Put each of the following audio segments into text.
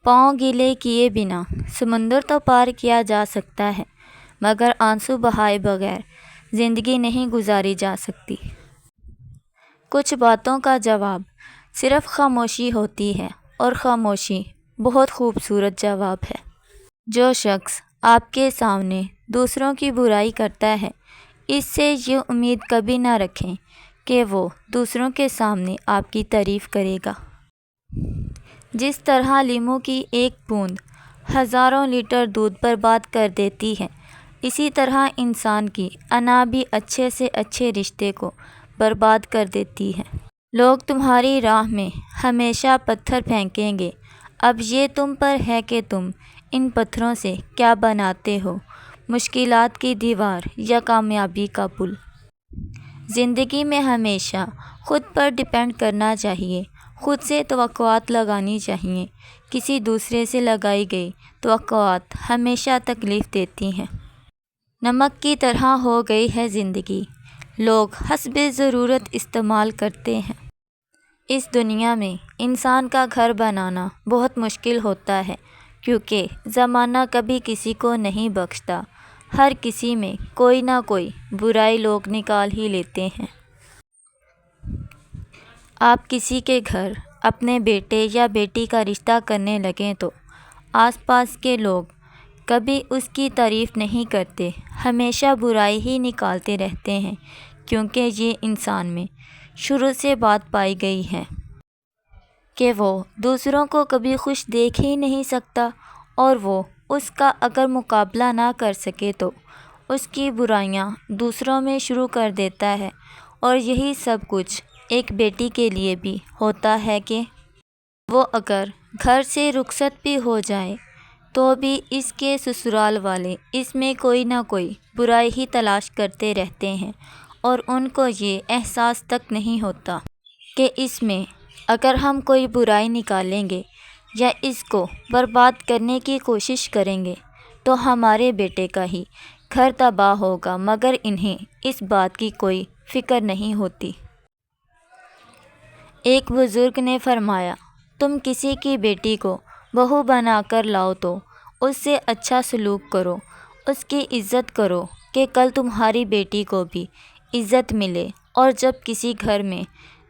پاؤں گیلے کیے بنا سمندر تو پار کیا جا سکتا ہے، مگر آنسو بہائے بغیر زندگی نہیں گزاری جا سکتی۔ کچھ باتوں کا جواب صرف خاموشی ہوتی ہے، اور خاموشی بہت خوبصورت جواب ہے۔ جو شخص آپ کے سامنے دوسروں کی برائی کرتا ہے، اس سے یہ امید کبھی نہ رکھیں کہ وہ دوسروں کے سامنے آپ کی تعریف کرے گا۔ جس طرح لیموں کی ایک بوند ہزاروں لیٹر دودھ برباد کر دیتی ہے، اسی طرح انسان کی انا بھی اچھے سے اچھے رشتے کو برباد کر دیتی ہے۔ لوگ تمہاری راہ میں ہمیشہ پتھر پھینکیں گے، اب یہ تم پر ہے کہ تم ان پتھروں سے کیا بناتے ہو، مشکلات کی دیوار یا کامیابی کا پل۔ زندگی میں ہمیشہ خود پر ڈیپینڈ کرنا چاہیے، خود سے توقعات لگانی چاہیے۔ کسی دوسرے سے لگائی گئی توقعات ہمیشہ تکلیف دیتی ہیں۔ نمک کی طرح ہو گئی ہے زندگی، لوگ حسب ضرورت استعمال کرتے ہیں۔ اس دنیا میں انسان کا گھر بنانا بہت مشکل ہوتا ہے، کیونکہ زمانہ کبھی کسی کو نہیں بخشتا، ہر کسی میں کوئی نہ کوئی برائی لوگ نکال ہی لیتے ہیں۔ آپ کسی کے گھر اپنے بیٹے یا بیٹی کا رشتہ کرنے لگیں تو آس پاس کے لوگ کبھی اس کی تعریف نہیں کرتے، ہمیشہ برائی ہی نکالتے رہتے ہیں، کیونکہ یہ انسان میں شروع سے بات پائی گئی ہے کہ وہ دوسروں کو کبھی خوش دیکھ ہی نہیں سکتا، اور وہ اس کا اگر مقابلہ نہ کر سکے تو اس کی برائیاں دوسروں میں شروع کر دیتا ہے۔ اور یہی سب کچھ ایک بیٹی کے لیے بھی ہوتا ہے کہ وہ اگر گھر سے رخصت بھی ہو جائے تو بھی اس کے سسرال والے اس میں کوئی نہ کوئی برائی ہی تلاش کرتے رہتے ہیں، اور ان کو یہ احساس تک نہیں ہوتا کہ اس میں اگر ہم کوئی برائی نکالیں گے یا اس کو برباد کرنے کی کوشش کریں گے تو ہمارے بیٹے کا ہی گھر تباہ ہوگا، مگر انہیں اس بات کی کوئی فکر نہیں ہوتی۔ ایک بزرگ نے فرمایا، تم کسی کی بیٹی کو بہو بنا کر لاؤ تو اس سے اچھا سلوک کرو، اس کی عزت کرو کہ کل تمہاری بیٹی کو بھی عزت ملے۔ اور جب کسی گھر میں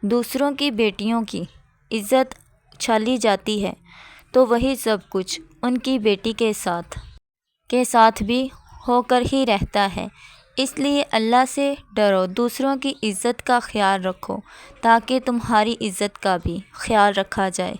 دوسروں کی بیٹیوں کی عزت چھالی جاتی ہے تو وہی سب کچھ ان کی بیٹی کے ساتھ بھی ہو کر ہی رہتا ہے۔ اس لیے اللہ سے ڈرو، دوسروں کی عزت کا خیال رکھو تاکہ تمہاری عزت کا بھی خیال رکھا جائے۔